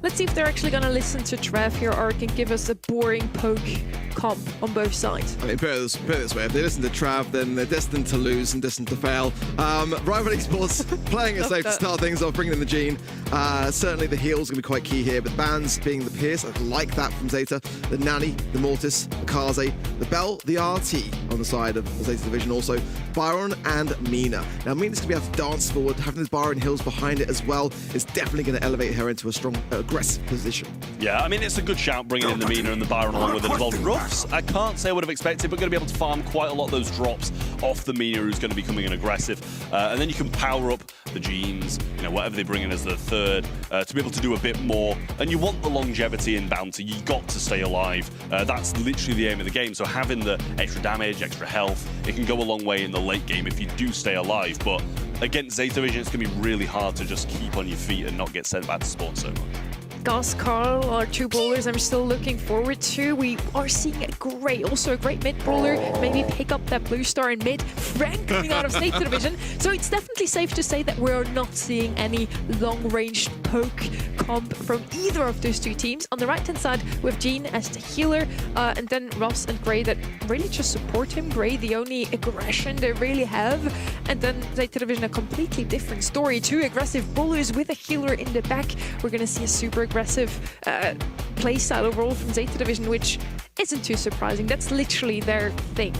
Let's see if they're actually going to listen to Trev here, or can give us a boring poke comp on both sides. I mean, put it this way, if they listen to Trav, then they're destined to lose and destined to fail. Rival Esports playing it safe to start things off, bringing in the Gene. Certainly the heals are going to be quite key here, but bans being the Pierce, I like that from Zeta. The Nanny, the Mortis, the Kaze, the Bell, the RT on the side of the Zeta division also. Byron and Mina. Now Mina's going to be able to dance forward, having those Byron heals behind it as well is definitely going to elevate her into a strong, aggressive position. Yeah, I mean, it's a good shout bringing in the Mina and the Byron along with it as well. Ruffs, I can't say I would have expected, but going to be able to farm quite a lot of those drops off the Mina, who's going to be coming in aggressive. And then you can power up the Genes, you know, whatever they bring in as the third, to be able to do a bit more. And you want the longevity in Bounty. You got to stay alive. That's literally the aim of the game. So having the extra damage, extra health, it can go a long way in the late game if you do stay alive. But against Zeta Vision, it's going to be really hard to just keep on your feet and not get sent back to spawn so much. Gus, Carl are two brawlers I'm still looking forward to. We are seeing also a great mid brawler. Maybe pick up that blue star in mid. Frank coming out of Zeta Division. So it's definitely safe to say that we're not seeing any long-range poke comp from either of those two teams. On the right-hand side, we have Gene as the healer, and then Ross and Gray that really just support him. Gray, the only aggression they really have. And then Zeta Division, a completely different story. Two aggressive brawlers with a healer in the back. We're going to see a super aggressive playstyle overall from Zeta Division, which isn't too surprising. That's literally their thing.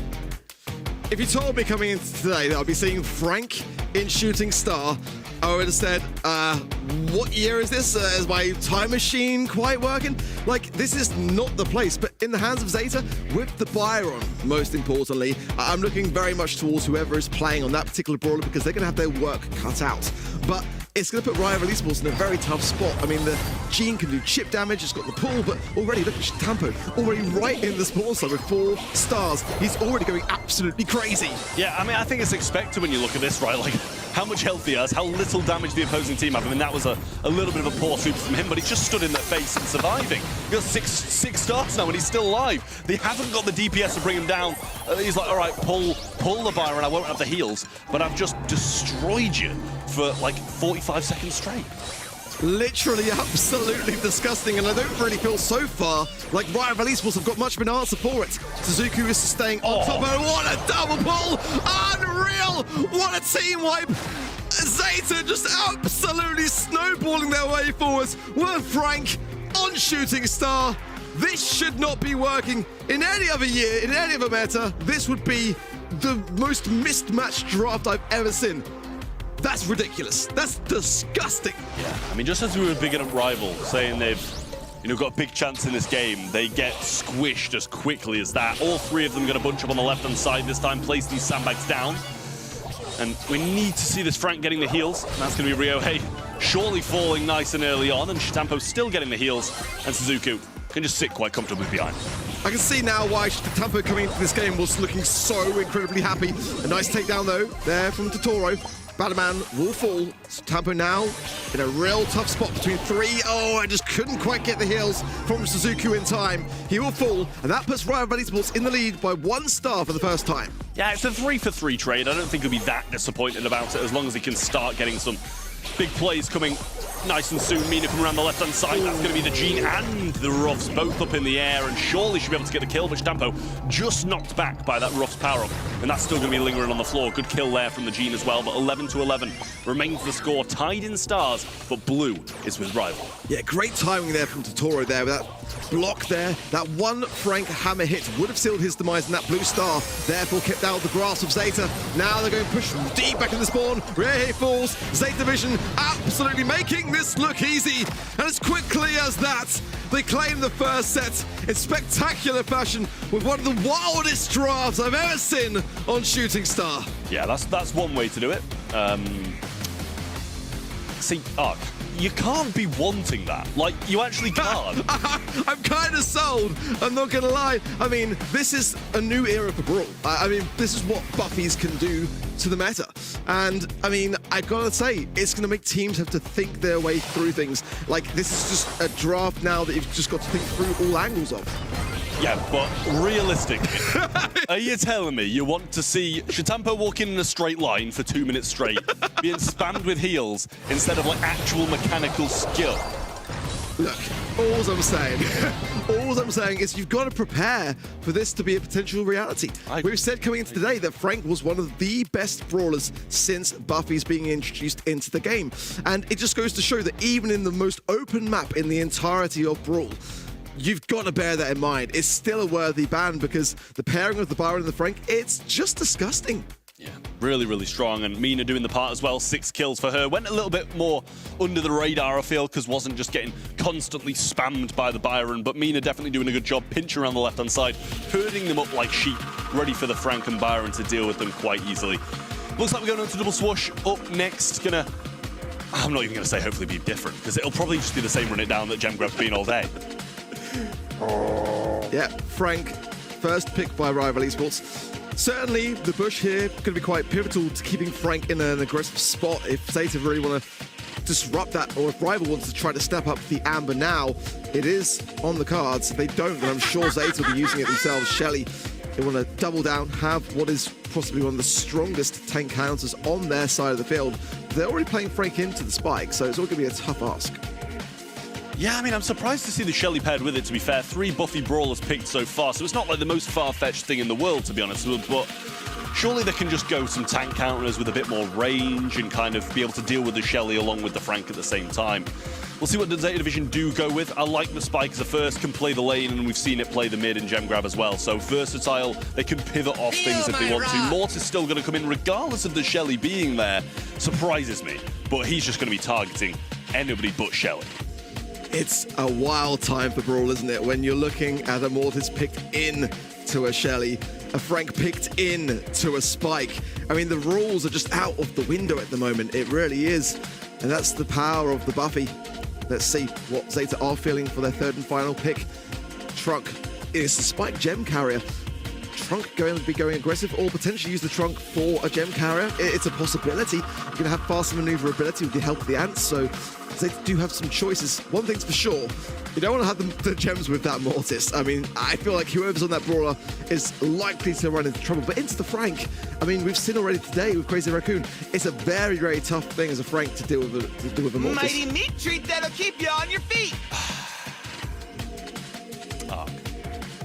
If you told me coming into today that I'd be seeing Frank in Shooting Star, I would have said, what year is this? Is my time machine quite working? Like, this is not the place, but in the hands of Zeta, with the Byron, most importantly, I'm looking very much towards whoever is playing on that particular brawler because they're going to have their work cut out. But it's going to put Rival Esports in a very tough spot. I mean, the Gene can do chip damage, it's got the pull, but already, look at Tampo, already right in the spawn side with 4 stars. He's already going absolutely crazy. Yeah, I mean, I think it's expected when you look at this, right? Like, how much health he has, how little damage the opposing team have. I mean, that was a little bit of a poor super from him, but he just stood in their face and surviving. He got six stars now and he's still alive. They haven't got the DPS to bring him down. He's like, all right, pull the Byron, I won't have the heals, but I've just destroyed you for like 45 seconds straight. Literally absolutely disgusting, and I don't really feel so far like Rival Esports have got much of an answer for it. Suzuki is staying on top, and what a double pull! Unreal! What a team wipe! Zeta just absolutely snowballing their way forwards with Frank on Shooting Star. This should not be working in any other year, in any other meta. This would be the most mismatched draft I've ever seen. That's ridiculous. That's disgusting. Yeah, I mean, just as we were bigging up Rival, saying they've, you know, got a big chance in this game, they get squished as quickly as that. All 3 of them going to bunch up on the left-hand side this time, place these sandbags down. And we need to see this Frank getting the heals. And that's going to be Rio Hey surely falling nice and early on, and Shitampo still getting the heals, and Suzuki can just sit quite comfortably behind. I can see now why Shitampo coming into this game was looking so incredibly happy. A nice takedown though, there from Totoro. Batman will fall. Tampo now in a real tough spot between 3. Oh, I just couldn't quite get the heals from Suzuki in time. He will fall, and that puts Rival Esports in the lead by 1 star for the first time. Yeah, it's a 3-for-3 trade. I don't think he'll be that disappointed about it as long as he can start getting some big plays coming nice and soon. Mina coming around the left-hand side. That's going to be the Gene and the Ruffs both up in the air, and surely should be able to get the kill, but Stampo just knocked back by that Ruffs power-up, and that's still going to be lingering on the floor. Good kill there from the Gene as well, but 11-11 remains the score. Tied in stars, but blue is with Rival. Yeah, great timing there from Totoro there with that block there. That one Frank hammer hit would have sealed his demise, and that blue star therefore kept out of the grasp of Zeta. Now they're going to push deep back in the spawn. Riehe falls. Zeta Vision absolutely making this look easy, and as quickly as that, they claim the first set in spectacular fashion with one of the wildest drafts I've ever seen on Shooting Star. Yeah, that's one way to do it. See, Ark, you can't be wanting that. Like, you actually can't. I'm kind of sold. I'm not going to lie. I mean, this is a new era for Brawl. I mean, this is what Buffies can do to the meta. And, I mean, I got to say, it's going to make teams have to think their way through things. Like, this is just a draft now that you've just got to think through all angles of. Yeah, but realistically, are you telling me you want to see Shitampo walking in a straight line for 2 minutes straight, being spammed with heals instead of like actual mechanical skill? Look, all I'm saying is you've got to prepare for this to be a potential reality. We've said coming into today that Frank was one of the best brawlers since Buffy's being introduced into the game. And it just goes to show that even in the most open map in the entirety of Brawl, you've got to bear that in mind. It's still a worthy ban because the pairing of the Byron and the Frank, it's just disgusting. Yeah, really, really strong. And Mina doing the part as well. 6 kills for her. Went a little bit more under the radar, I feel, because wasn't just getting constantly spammed by the Byron. But Mina definitely doing a good job pinching around the left-hand side, herding them up like sheep, ready for the Frank and Byron to deal with them quite easily. Looks like we're going on to double swoosh. Up next, I'm not even going to say hopefully be different, because it'll probably just be the same run it down that Gemgrab's been all day. Yeah, Frank, first pick by Rival Esports. Certainly, the bush here going to be quite pivotal to keeping Frank in an aggressive spot if Zeta really want to disrupt that, or if Rival wants to try to step up the Amber now. It is on the cards. If they don't, then I'm sure Zeta will be using it themselves. Shelly, they want to double down, have what is possibly one of the strongest tank counters on their side of the field. They're already playing Frank into the spike, so it's all going to be a tough ask. Yeah, I mean, I'm surprised to see the Shelly paired with it, to be fair. 3 Buffy Brawlers picked so far, so it's not like the most far-fetched thing in the world, to be honest, but surely they can just go some tank counters with a bit more range and kind of be able to deal with the Shelly along with the Frank at the same time. We'll see what the Zeta Division do go with. I like the Spike as a first, can play the lane, and we've seen it play the mid and Gemgrab as well, so versatile. They can pivot off things if they want to. Mortis still going to come in regardless of the Shelly being there. Surprises me, but he's just going to be targeting anybody but Shelly. It's a wild time for Brawl, isn't it? When you're looking at a Mortis picked in to a Shelly, a Frank picked in to a Spike. I mean, the rules are just out of the window at the moment. It really is. And that's the power of the Buffy. Let's see what Zeta are feeling for their third and final pick. Trunk is the Spike gem carrier. Trunk going to be going aggressive, or potentially use the Trunk for a gem carrier. It's a possibility. You're going to have faster maneuverability with the help of the ants, so they do have some choices. One thing's for sure, you don't want to have the gems with that Mortis. I mean, I feel like whoever's on that brawler is likely to run into trouble. But into the Frank, I mean, we've seen already today with Crazy Raccoon, it's a very, very tough thing as a Frank to deal with a Mortis. Mighty meat treat that'll keep you on your feet.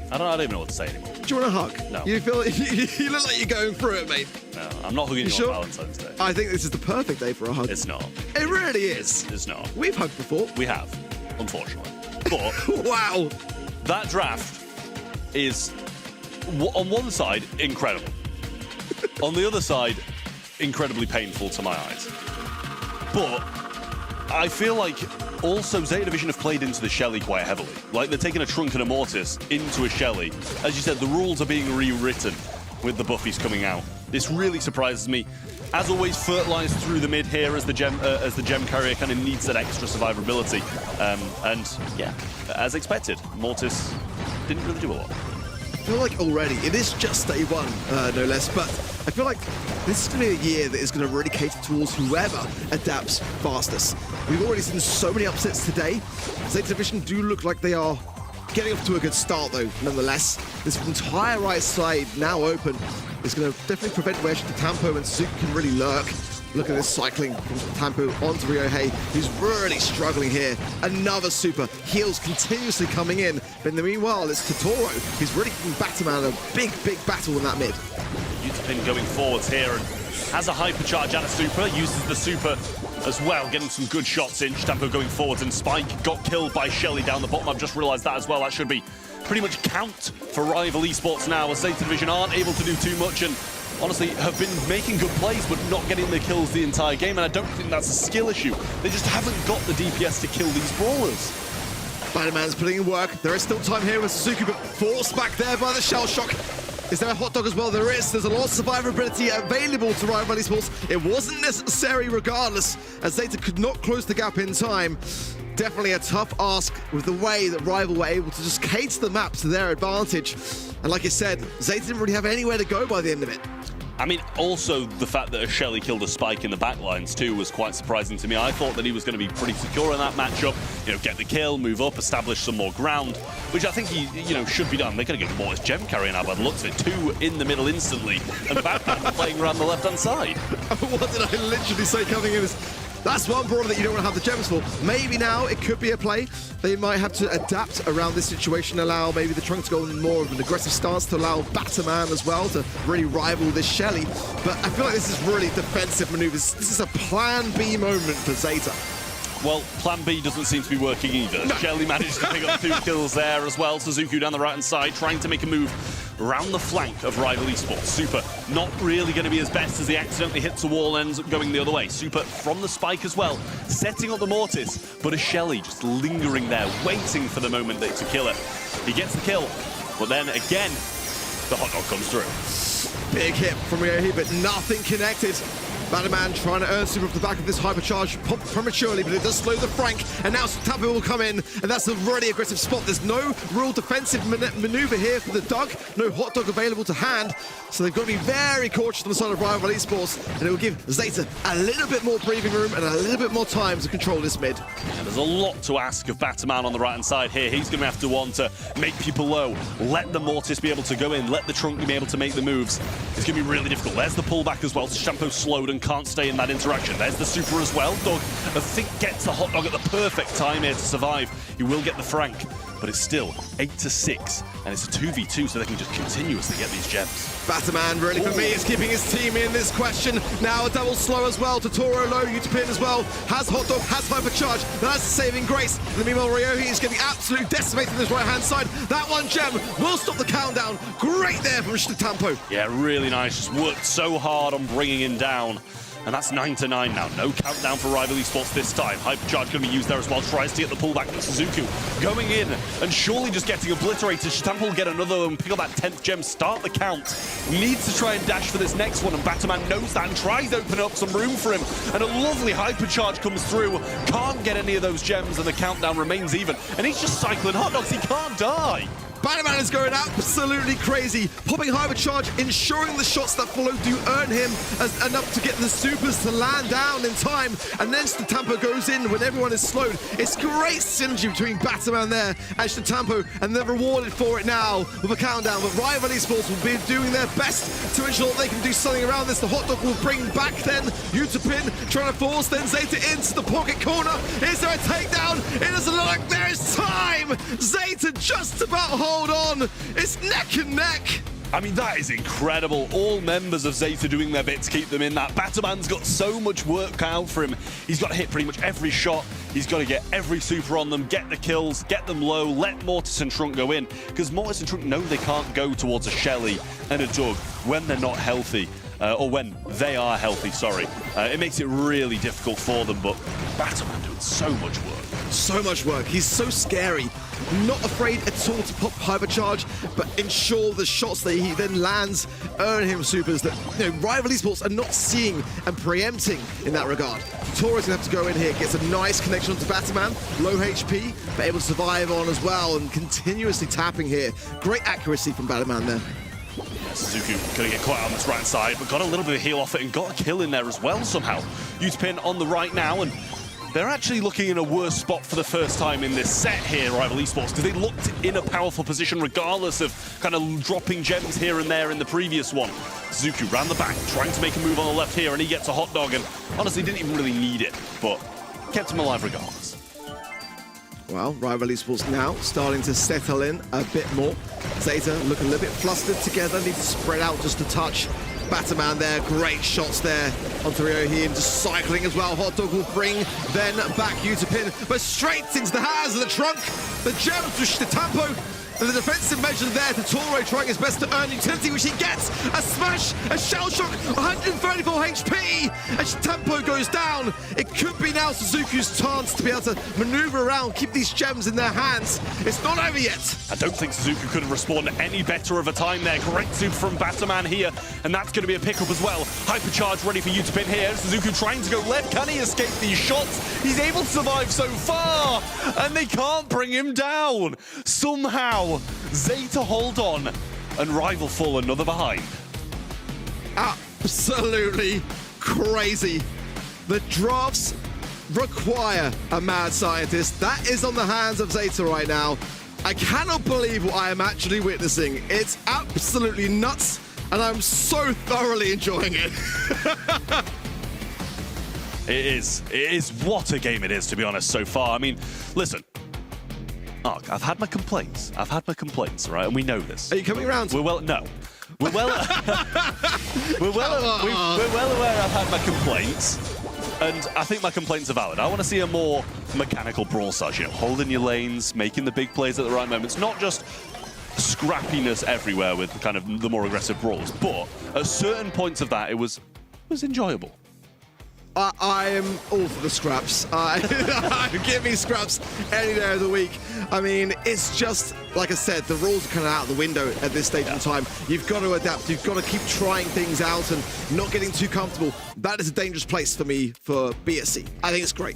I don't even know what to say anymore. Do you want a hug? No. You feel you look like you're going through it, mate. No, I'm not hugging you sure? on Valentine's Day. I think this is the perfect day for a hug. It's not. It really is. It's not. We've hugged before. We have, unfortunately. But Wow. that draft is, on one side, incredible. On the other side, incredibly painful to my eyes. But I feel like also Zeta Division have played into the Shelly quite heavily. Like, they're taking a Trunk and a Mortis into a Shelly. As you said, the rules are being rewritten with the Buffies coming out. This really surprises me. As always, fertilized through the mid here as the gem carrier kind of needs that extra survivability. And yeah, as expected, Mortis didn't really do a lot. I feel like already, it is just day one, no less, but I feel like this is going to be a year that is going to really cater towards whoever adapts fastest. We've already seen so many upsets today. Zeta Division do look like they are getting off to a good start, though, nonetheless. This entire right side now open is going to definitely prevent where Tampo and Suzuki can really lurk. Look at this cycling from Tampo onto Ryohei, who's really struggling here. Another super. Heals continuously coming in. But in the meanwhile, it's Totoro, who's really getting Batman a big, big battle in that mid. Utapin going forwards here and has a hypercharge and a super. Uses the super as well, getting some good shots in. Tampo going forwards, and Spike got killed by Shelly down the bottom. I've just realized that as well. That should be pretty much count for Rival Esports now, as Zeta Division aren't able to do too much and honestly have been making good plays but not getting the kills the entire game, and I don't think that's a skill issue. They just haven't got the DPS to kill these brawlers. Spider-Man's putting in work. There is still time here with Suzuki, but forced back there by the shell shock. Is there a hot dog as well? There is. There's a lot of survivability available to Rival Esports. It wasn't necessary regardless, as Zeta could not close the gap in time. Definitely a tough ask with the way that Rival were able to just cater the map to their advantage. And like I said, Zeta didn't really have anywhere to go by the end of it. I mean, also the fact that a Shelly killed a Spike in the backlines too was quite surprising to me. I thought that he was going to be pretty secure in that matchup, you know, get the kill, move up, establish some more ground, which I think he, you know, should be done. They're going to get Mortis gem carry now by the looks of it. 2 in the middle instantly, and Batman playing around the left-hand side. What did I literally say coming in? That's one brawler that you don't want to have the gems for. Maybe now it could be a play. They might have to adapt around this situation, allow maybe the Trunk to go on more of an aggressive stance to allow Batman as well to really rival this Shelly. But I feel like this is really defensive maneuvers. This is a plan B moment for Zeta. Well, plan B doesn't seem to be working either. No. Shelly managed to pick up 2 kills there as well. Suzuki down the right-hand side, trying to make a move around the flank of rival Esports. Super not really going to be as best as he accidentally hits the wall and ends up going the other way. Super from the spike as well, setting up the Mortis, but a Shelly just lingering there, waiting for the moment to kill her. He gets the kill, but then again, the hot dog comes through. Big hit from Ryohi, but nothing connected. Batman trying to earn super off the back of this hypercharge, popped prematurely, but it does slow the Frank, and now Tampa will come in, and that's a really aggressive spot. There's no real defensive maneuver here for the Dug, no hot dog available to hand, so they've got to be very cautious on the side of rival Esports, and it will give Zeta a little bit more breathing room and a little bit more time to control this mid. And there's a lot to ask of Batman on the right-hand side here. He's going to have to want to make people low, let the Mortis be able to go in, let the Trunk be able to make the moves. It's going to be really difficult. There's the pullback as well, so Shampoo slowed and can't stay in that interaction. There's the super as well. Dog, I think, gets the hot dog at the perfect time here to survive. He will get the Frank, but it's still 8-6, and it's a 2v2, so they can just continuously get these gems. Batman, really for me, is keeping his team in this question. Now a double slow as well to Toro low, Utopin as well. Has hot dog, has hypercharge. That's a saving grace. And meanwhile, Ryohi is getting absolutely decimated on his right-hand side. That one gem will stop the countdown. Great there from Tampo. Yeah, really nice. Just worked so hard on bringing him down. And that's 9-9 now. No countdown for rival Esports this time. Hypercharge going to be used there as well. Tries to get the pullback from Suzuki. Going in and surely just getting obliterated. Shitampo will get another and pick up that 10th gem. Start the count. Needs to try and dash for this next one. And Batman knows that and tries to open up some room for him. And a lovely hypercharge comes through. Can't get any of those gems and the countdown remains even. And he's just cycling hot dogs. He can't die. Batman is going absolutely crazy, popping hypercharge, ensuring the shots that follow do earn him enough to get the supers to land down in time, and then Statampo goes in when everyone is slowed. It's great synergy between Batman there and Statampo, and they're rewarded for it now with a countdown, but rival Esports will be doing their best to ensure that they can do something around this. The hot dog will bring back then Utopin, trying to force then Zeta into the pocket corner. Is there a takedown? It doesn't look like there is time! Zeta just about hold on. It's neck and neck. I mean, that is incredible. All members of Zeta doing their bit to keep them in that. Batman's got so much work cut out for him. He's got to hit pretty much every shot. He's got to get every super on them, get the kills, get them low, let Mortis and Trunk go in. Because Mortis and Trunk know they can't go towards a Shelly and a Dug when they're not healthy. Or when they are healthy, sorry. It makes it really difficult for them, but Batman doing so much work. So much work. He's so scary. Not afraid at all to pop hypercharge, but ensure the shots that he then lands earn him supers that rival Esports are not seeing and preempting in that regard. Toro's gonna have to go in here, gets a nice connection onto Batman, low HP, but able to survive on as well, and continuously tapping here. Great accuracy from Batman there. Suzuki gonna get caught on this right side, but got a little bit of heal off it and got a kill in there as well somehow. Utopin on the right now, and they're actually looking in a worse spot for the first time in this set here, rival Esports, because they looked in a powerful position regardless of kind of dropping gems here and there in the previous one. Suzuki round the back, trying to make a move on the left here, and he gets a hot dog, and honestly didn't even really need it, but kept him alive regardless. Well, rival Esports now starting to settle in a bit more. Zeta looking a little bit flustered together, need to spread out just a touch. Batman there, great shots there onto Ryohi, and just cycling as well. Hot dog will bring then back Utopin, but straight into the hands of the Trunk. The gems to Tampo. And the defensive measure there to Toro, trying his best to earn utility, which he gets. A smash, a shell shock, 134 HP, and Tempo goes down. It could be now Suzuki's chance to be able to maneuver around, keep these gems in their hands. It's not over yet. I don't think Suzuki could have respawned any better of a time there. Great super from Batman here, and that's going to be a pickup as well. Hypercharge ready for Utopin here. Suzuki trying to go left. Can he escape these shots? He's able to survive so far, and they can't bring him down. Somehow, Zeta hold on, and rival fall another behind. Absolutely crazy. The drafts require a mad scientist. That is on the hands of Zeta right now. I cannot believe what I am actually witnessing. It's absolutely nuts, and I'm so thoroughly enjoying it. It is. It is. What a game it is, to be honest, so far. I mean, listen. Mark, I've had my complaints. Right? And we know this. Are you coming around? No. We're well aware I've had my complaints. And I think my complaints are valid. I want to see a more mechanical Brolstarz, holding your lanes, making the big plays at the right moments, not just scrappiness everywhere with kind of the more aggressive brawls, but at certain points of that, it was enjoyable. I am all for the scraps. Give me scraps any day of the week. I mean, it's just, like I said, the rules are kind of out the window at this stage in time. You've got to adapt. You've got to keep trying things out and not getting too comfortable. That is a dangerous place for me for BSC. I think it's great.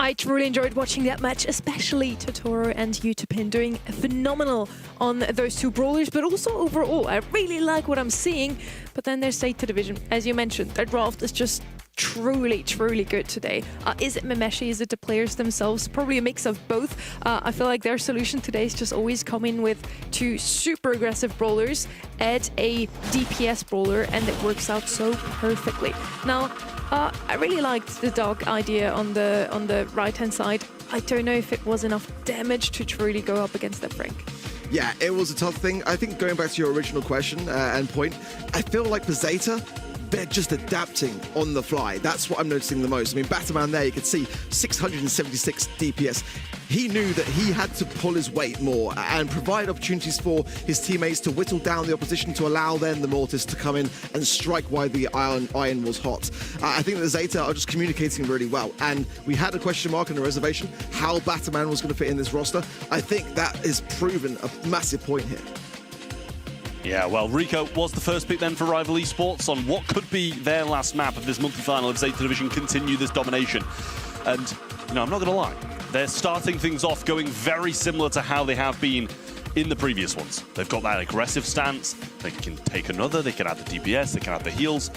I truly enjoyed watching that match, especially Totoro and Utopin doing phenomenal on those two brawlers, but also overall, I really like what I'm seeing. But then there's Zeta Division, as you mentioned, their draft is just truly good today. Is it Memeshi? Is it the players themselves? Probably a mix of both. I feel like their solution today is just always come in with two super aggressive brawlers, add a DPS brawler, and it works out so perfectly. Now, I really liked the dog idea on the right-hand side. I don't know if it was enough damage to truly go up against that Frank. Yeah, it was a tough thing. I think going back to your original question and point, I feel like for Zeta, they're just adapting on the fly. That's what I'm noticing the most. I mean, Batman there, you could see 676 DPS. He knew that he had to pull his weight more and provide opportunities for his teammates to whittle down the opposition to allow then the Mortis to come in and strike while the iron was hot. I think that Zeta are just communicating really well. And we had a question mark and a reservation how Batman was going to fit in this roster. I think that is proven a massive point here. Yeah, well, Rico was the first pick then for Rival Esports on what could be their last map of this monthly final if Zeta Division continue this domination. And, I'm not going to lie, they're starting things off going very similar to how they have been in the previous ones. They've got that aggressive stance, they can take another, they can add the DPS, they can add the heals.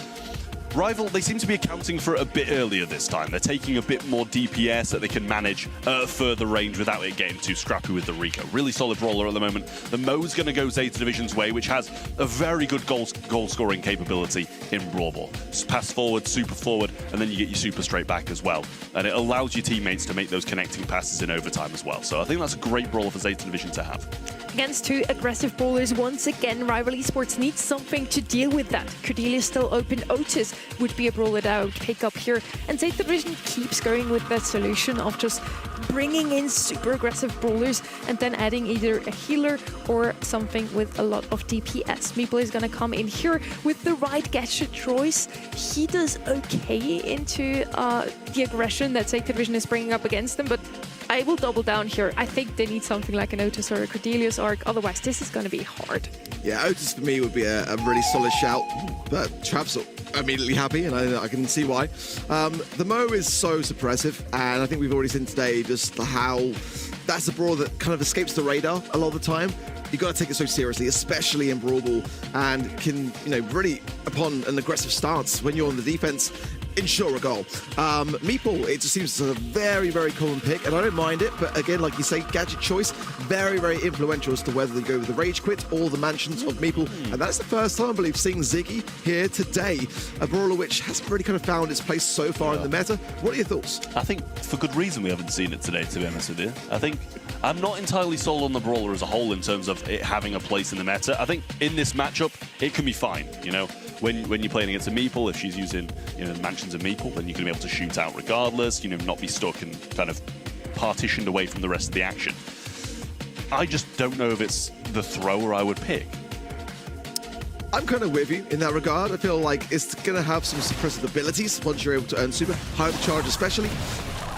Rival, they seem to be accounting for it a bit earlier this time. They're taking a bit more DPS that they can manage at further range without it getting too scrappy with the Rico. Really solid brawler at the moment. The Mo's going to go Zeta Division's way, which has a very good goal-scoring capability in Brawl Ball. Just pass forward, super forward, and then you get your super straight back as well. And it allows your teammates to make those connecting passes in overtime as well. So I think that's a great brawler for Zeta Division to have. Against two aggressive brawlers, once again, Rival Esports needs something to deal with that. Cordelia's still open. Otis would be a brawler that I would pick up here. And Zeta Division keeps going with that solution of just bringing in super aggressive brawlers and then adding either a healer or something with a lot of DPS. Meeple is going to come in here with the right gadget choice. He does okay into the aggression that Zeta Division is bringing up against them, but I will double down here. I think they need something like an Otis or a Cordelia's arc. Otherwise, this is going to be hard. Yeah, Otis for me would be a really solid shout, but Trav's immediately happy, and I can see why. The Mo is so suppressive, and I think we've already seen today just how that's a brawl that kind of escapes the radar a lot of the time. You've got to take it so seriously, especially in Brawl Ball, and can, really, upon an aggressive stance, when you're on the defense, ensure a goal. Meeple, it just seems a very common pick, and I don't mind it, but again, like you say, gadget choice, very influential as to whether they go with the Rage Quit or the Mansions of Meeple, and that's the first time, I believe, seeing Ziggy here today. A brawler which hasn't really kind of found its place so far in the meta. What are your thoughts? I think for good reason we haven't seen it today, to be honest with you. I think I'm not entirely sold on the brawler as a whole in terms of it having a place in the meta. I think in this matchup, it can be fine, When you're playing against a Meeple, if she's using, the Mansions of Meeple, then you're going to be able to shoot out regardless, not be stuck and kind of partitioned away from the rest of the action. I just don't know if it's the thrower I would pick. I'm kind of with you in that regard. I feel like it's going to have some suppressive abilities once you're able to earn super, high charge especially,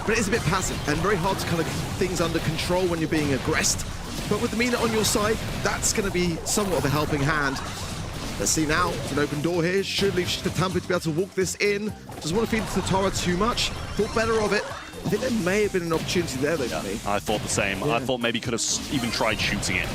but it is a bit passive and very hard to kind of keep things under control when you're being aggressed. But with the Mina on your side, that's going to be somewhat of a helping hand. Let's see now, it's an open door here. Should leave Tampa to be able to walk this in. Doesn't want to feed the Totoro too much. Thought better of it. I think there may have been an opportunity there, though, for me. I thought the same. Yeah. I thought maybe could have even tried shooting it.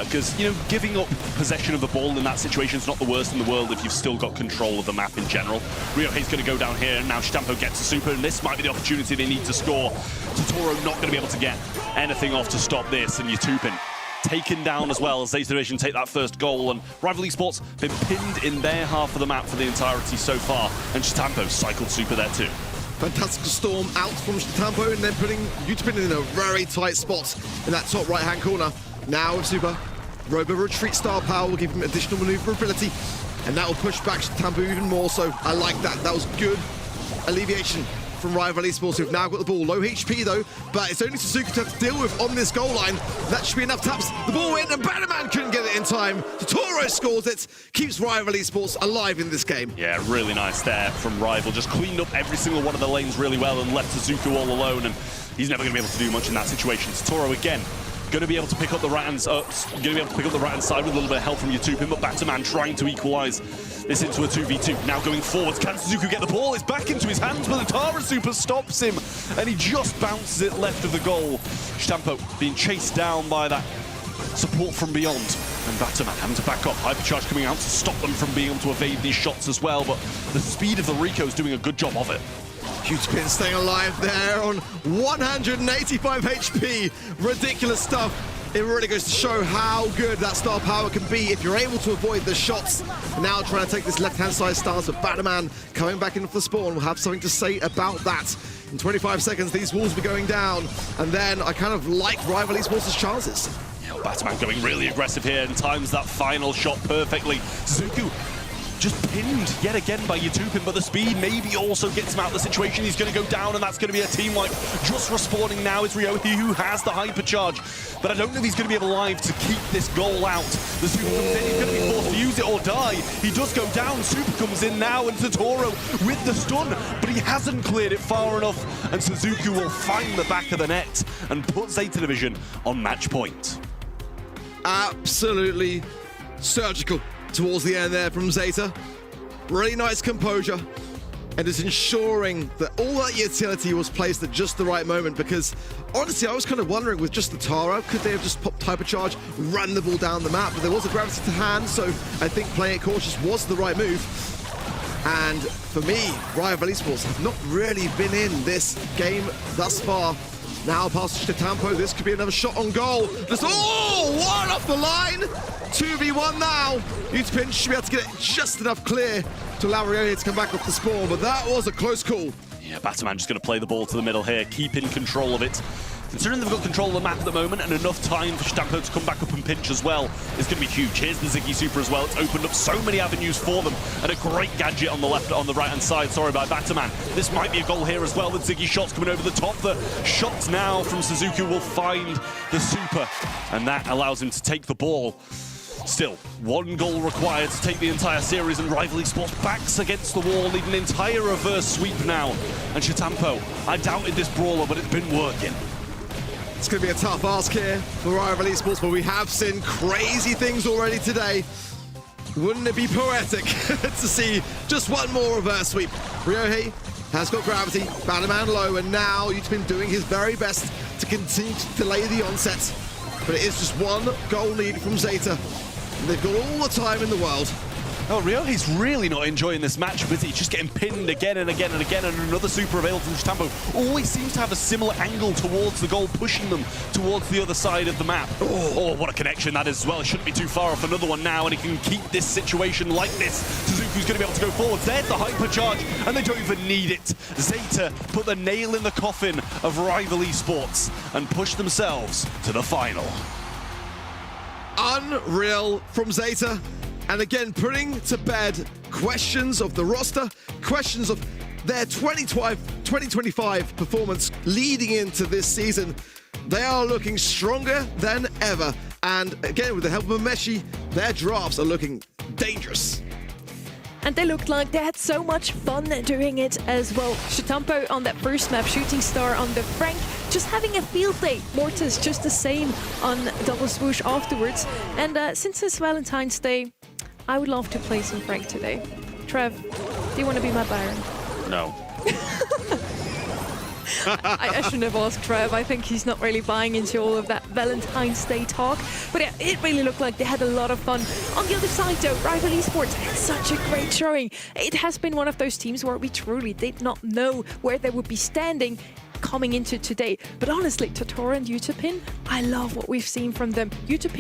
Because, giving up possession of the ball in that situation is not the worst in the world if you've still got control of the map in general. Ryohei's going to go down here, and now Shitampo gets a super, and this might be the opportunity they need to score. Totoro not going to be able to get anything off to stop this, and Utupin taken down as well as Zeta Division take that first goal, and Rival Esports been pinned in their half of the map for the entirety so far, and Shitampo cycled super there too. Fantastical Storm out from Tampo and then putting Utopin in a very tight spot in that top right-hand corner. Now with Super, Robo retreat star power will give him additional maneuverability, and that will push back Tampo even more so. I like that. That was good alleviation from rival Esports, who've now got the ball. Low HP though, but it's only Suzuki to have to deal with on this goal line. That should be enough taps. The ball in, and Bannerman couldn't get it in time. Totoro scores it, keeps rival Esports alive in this game. Yeah, really nice there from Rival. Just cleaned up every single one of the lanes really well and left Suzuki all alone, and he's never going to be able to do much in that situation. Totoro again, going to be able to pick up the right-hand side with a little bit of help from Yutupin, but Batman trying to equalize this into a 2v2. Now going forwards, can Suzuki get the ball? It's back into his hands, but the Tara Super stops him, and he just bounces it left of the goal. Stampo being chased down by that support from beyond, and Batman having to back up. Hypercharge coming out to stop them from being able to evade these shots as well, but the speed of the Rico's doing a good job of it. Utopin staying alive there on 185 HP. Ridiculous stuff. It really goes to show how good that star power can be if you're able to avoid the shots. Now trying to take this left-hand side stance, but Batman coming back into the spawn will have something to say about that. In 25 seconds, these walls will be going down, and then I kind of like rival Esports' chances. Yeah, Batman going really aggressive here and times that final shot perfectly. Suzuki just pinned yet again by Yutupin, but the speed maybe also gets him out of the situation. He's going to go down, and that's going to be a team wipe. Just respawning now is Ryohi, who has the hypercharge, but I don't know if he's going to be alive to keep this goal out. The Super comes in, he's going to be forced to use it or die. He does go down, Super comes in now, and Totoro with the stun, but he hasn't cleared it far enough, and Suzuki will find the back of the net and put Zeta Division on match point. Absolutely surgical towards the end there from Zeta. Really nice composure, and just ensuring that all that utility was placed at just the right moment, because honestly I was kind of wondering with just the Tara, could they have just popped Hypercharge, run the ball down the map, but there was a gravity to hand, so I think playing it cautious was the right move. And for me, rival Esports have not really been in this game thus far. Now past to Tampo, this could be another shot on goal. Just, one off the line! 2v1 now. Utopin should be able to get it just enough clear to allow Ryohi to come back off the spawn, but that was a close call. Yeah, Batman just going to play the ball to the middle here, keep in control of it. Considering they've got control of the map at the moment and enough time for Stampo to come back up and pinch as well, it's going to be huge. Here's the Ziggy Super as well. It's opened up so many avenues for them, and a great gadget on the right-hand side, by Batman. This might be a goal here as well with Ziggy shots coming over the top. The shots now from Suzuki will find the Super, and that allows him to take the ball. Still, one goal required to take the entire series, and rival Esports backs against the wall, leading an entire reverse sweep now. And Shatampo, I doubted this brawler, but it's been working. It's going to be a tough ask here for rival Esports, but we have seen crazy things already today. Wouldn't it be poetic to see just one more reverse sweep? Ryohi has got gravity, Bannerman low, and now Utopin doing his very best to continue to delay the onset. But it is just one goal need from Zeta. And they've got all the time in the world. Oh, Ryohi's really not enjoying this matchup, is he? He's just getting pinned again and again and again, and another super available from Shatampo. Always seems to have a similar angle towards the goal, pushing them towards the other side of the map. Oh, what a connection that is as well. It shouldn't be too far off. Another one now, and he can keep this situation like this. Suzuki's going to be able to go forward. There's the hypercharge, and they don't even need it. Zeta put the nail in the coffin of rival Esports and push themselves to the final. Unreal from Zeta. And again, putting to bed questions of the roster, questions of their 2025 performance leading into this season. They are looking stronger than ever. And again, with the help of Meshi, their drafts are looking dangerous. And they looked like they had so much fun doing it as well. Shatampo on that first map, Shooting Star on the Frank, just having a field day. Mortis just the same on Double Swoosh afterwards. And since it's Valentine's Day, I would love to play some Frank today. Trev, do you want to be my Byron? No. I shouldn't have asked Trev. I think he's not really buying into all of that Valentine's Day talk. But yeah, it really looked like they had a lot of fun. On the other side though, rival Esports had such a great showing. It has been one of those teams where we truly did not know where they would be standing coming into today. But honestly, Totoro and Utopin, I love what we've seen from them. Utopin